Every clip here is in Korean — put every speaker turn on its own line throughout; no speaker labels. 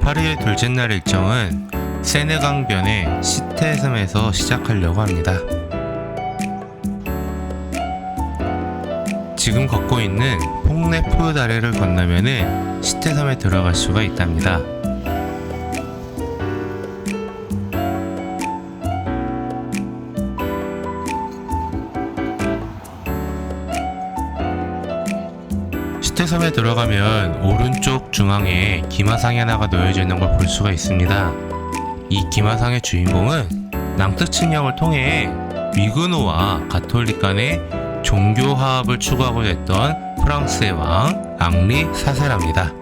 파리의 둘째 날 일정은 세네강변의 시테섬에서 시작하려고 합니다. 지금 걷고 있는 퐁네프 다리를 건너면은 시테섬에 들어갈 수가 있답니다. 시테섬에 들어가면 오른쪽 중앙에 기마상이 하나가 놓여져 있는 걸 볼 수가 있습니다. 이 기마상의 주인공은 낭뜨층령을 통해 위그노와 가톨릭 간의 종교 화합을 추구하고자 했던 프랑스의 왕 앙리 4세랍니다.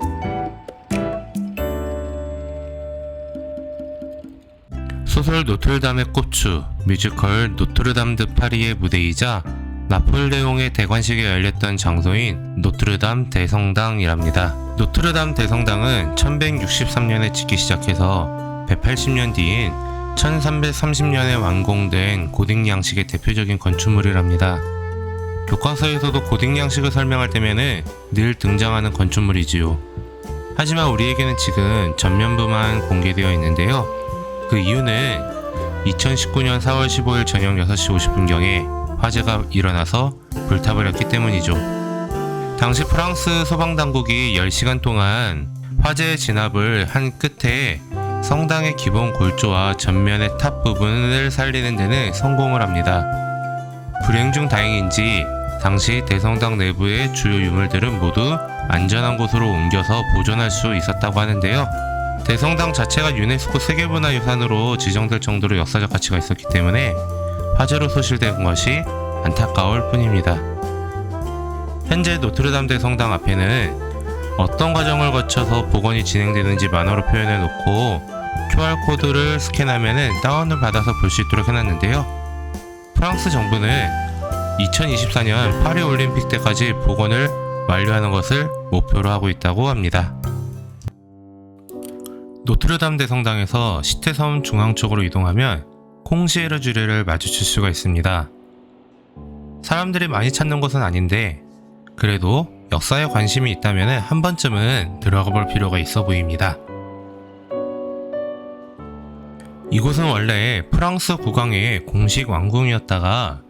소설 노트르담의 꼽추, 뮤지컬 노트르담 드 파리의 무대이자 나폴레옹의 대관식에 열렸던 장소인 노트르담 대성당이랍니다. 노트르담 대성당은 1163년에 짓기 시작해서 180년 뒤인 1330년에 완공된 고딕 양식의 대표적인 건축물이랍니다. 교과서에서도 고딕 양식을 설명할 때면은 늘 등장하는 건축물이지요. 하지만 우리에게는 지금 전면부만 공개되어 있는데요. 그 이유는 2019년 4월 15일 저녁 6시 50분경에 화재가 일어나서 불타버렸기 때문이죠. 당시 프랑스 소방당국이 10시간 동안 화재의 진압을 한 끝에 성당의 기본 골조와 전면의 탑 부분을 살리는 데는 성공을 합니다. 불행 중 다행인지 당시 대성당 내부의 주요 유물들은 모두 안전한 곳으로 옮겨서 보존할 수 있었다고 하는데요. 대성당 자체가 유네스코 세계문화유산으로 지정될 정도로 역사적 가치가 있었기 때문에 화재로 소실된 것이 안타까울 뿐입니다. 현재 노트르담 대성당 앞에는 어떤 과정을 거쳐서 복원이 진행되는지 만화로 표현해 놓고 QR코드를 스캔하면 다운을 받아서 볼 수 있도록 해놨는데요. 프랑스 정부는 2024년 파리 올림픽 때까지 복원을 완료하는 것을 목표로 하고 있다고 합니다. 노트르담 대성당에서 시테섬 중앙 쪽으로 이동하면 콩시에르주르를 마주칠 수가 있습니다. 사람들이 많이 찾는 곳은 아닌데 그래도 역사에 관심이 있다면 한 번쯤은 들어가 볼 필요가 있어 보입니다. 이곳은 원래 프랑스 국왕의 공식 왕궁이었다가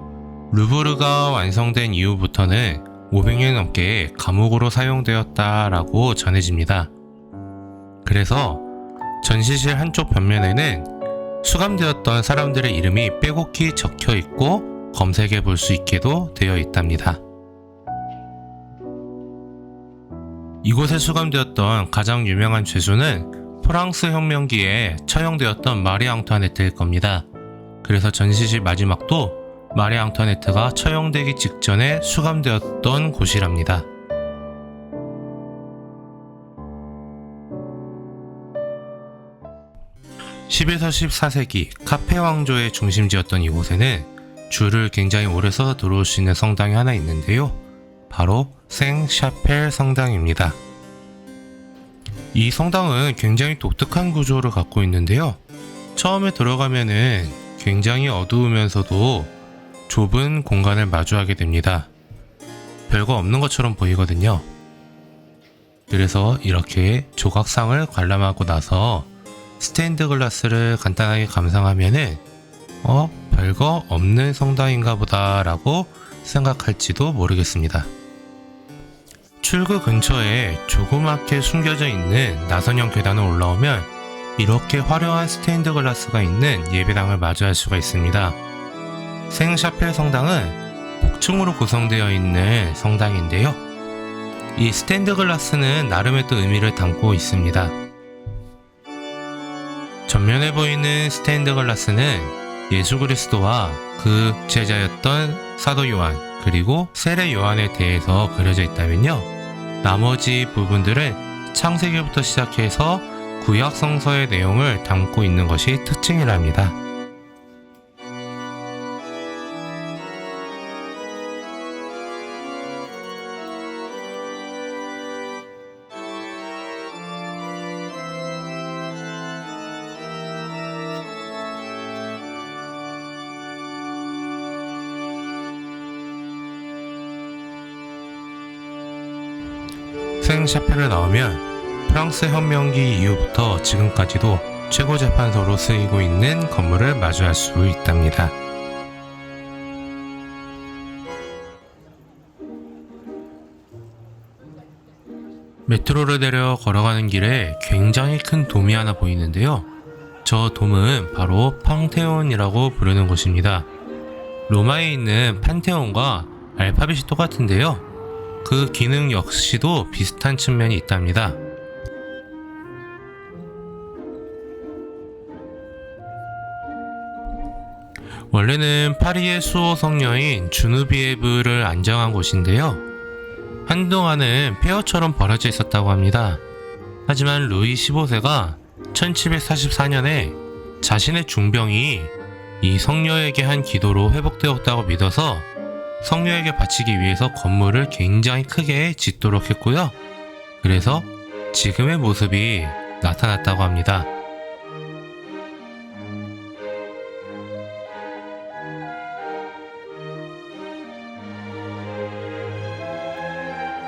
루브르가 완성된 이후부터는 500년 넘게 감옥으로 사용되었다라고 전해집니다. 그래서 전시실 한쪽 벽면에는 수감되었던 사람들의 이름이 빼곡히 적혀 있고 검색해 볼 수 있게도 되어 있답니다. 이곳에 수감되었던 가장 유명한 죄수는 프랑스 혁명기에 처형되었던 마리 앙투아네트일 겁니다. 그래서 전시실 마지막도 마리 앙투아네트가 처형되기 직전에 수감되었던 곳이랍니다. 10에서 14세기 카페 왕조의 중심지였던 이곳에는 줄을 굉장히 오래 서서 들어올 수 있는 성당이 하나 있는데요. 바로 생샤펠 성당입니다. 이 성당은 굉장히 독특한 구조를 갖고 있는데요. 처음에 들어가면은 굉장히 어두우면서도 좁은 공간을 마주하게 됩니다. 별거 없는 것처럼 보이거든요. 그래서 이렇게 조각상을 관람하고 나서 스테인드 글라스를 간단하게 감상하면은 별거 없는 성당인가 보다 라고 생각할지도 모르겠습니다. 출구 근처에 조그맣게 숨겨져 있는 나선형 계단을 올라오면 이렇게 화려한 스테인드 글라스가 있는 예배당을 마주할 수가 있습니다. 생샤펠 성당은 복층으로 구성되어 있는 성당인데요. 이 스테인드 글라스는 나름의 또 의미를 담고 있습니다. 전면에 보이는 스테인드 글라스는 예수 그리스도와 그 제자였던 사도 요한 그리고 세례 요한에 대해서 그려져 있다면요. 나머지 부분들은 창세기부터 시작해서 구약 성서의 내용을 담고 있는 것이 특징이랍니다. 생샤펠을 나오면 프랑스 혁명기 이후부터 지금까지도 최고 재판소로 쓰이고 있는 건물을 마주할 수 있답니다. 메트로를 내려 걸어가는 길에 굉장히 큰 돔이 하나 보이는데요. 저 돔은 바로 팡테온이라고 부르는 곳입니다. 로마에 있는 판테온과 알파벳이 똑같은데요. 그 기능 역시도 비슷한 측면이 있답니다. 원래는 파리의 수호 성녀인 주누비에브를 안정한 곳인데요. 한동안은 폐허처럼 버려져 있었다고 합니다. 하지만 루이 15세가 1744년에 자신의 중병이 이 성녀에게 한 기도로 회복되었다고 믿어서 성녀에게 바치기 위해서 건물을 굉장히 크게 짓도록 했고요. 그래서 지금의 모습이 나타났다고 합니다.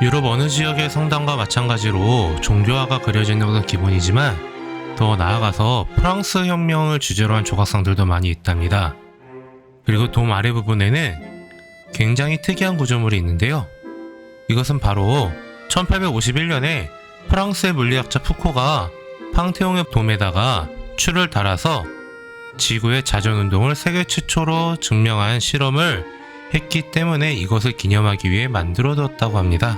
유럽 어느 지역의 성당과 마찬가지로 종교화가 그려지는 것은 기본이지만 더 나아가서 프랑스 혁명을 주제로 한 조각상들도 많이 있답니다. 그리고 돔 아래 부분에는 굉장히 특이한 구조물이 있는데요. 이것은 바로 1851년에 프랑스의 물리학자 푸코가 팡테옹의 돔에다가 추를 달아서 지구의 자전운동을 세계 최초로 증명한 실험을 했기 때문에 이것을 기념하기 위해 만들어뒀다고 합니다.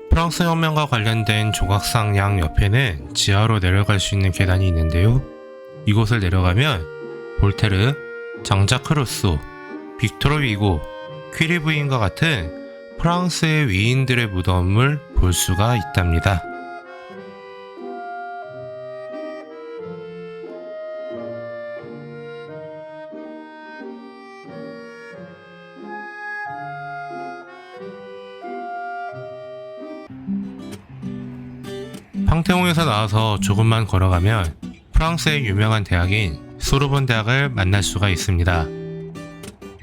프랑스 혁명과 관련된 조각상 양 옆에는 지하로 내려갈 수 있는 계단이 있는데요. 이곳을 내려가면 볼테르, 장자크 루소, 빅토르 위고, 퀴리 부인과 같은 프랑스의 위인들의 무덤을 볼 수가 있답니다. 팡테옹에서 나와서 조금만 걸어가면 프랑스의 유명한 대학인 소르본 대학을 만날 수가 있습니다.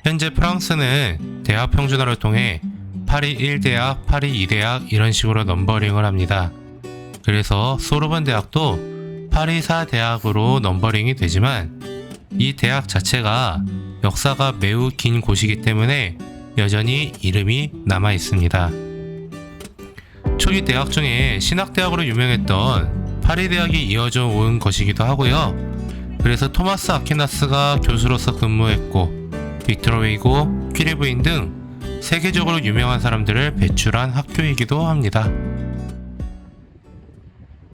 현재 프랑스는 대학 평준화를 통해 파리 1대학, 파리 2대학 이런 식으로 넘버링을 합니다. 그래서 소르본 대학도 파리 4대학으로 넘버링이 되지만 이 대학 자체가 역사가 매우 긴 곳이기 때문에 여전히 이름이 남아 있습니다. 초기 대학 중에 신학대학으로 유명했던 파리대학이 이어져 온 것이기도 하고요. 그래서 토마스 아퀴나스가 교수로서 근무했고 빅토르 위고, 퀴리 부인 등 세계적으로 유명한 사람들을 배출한 학교이기도 합니다.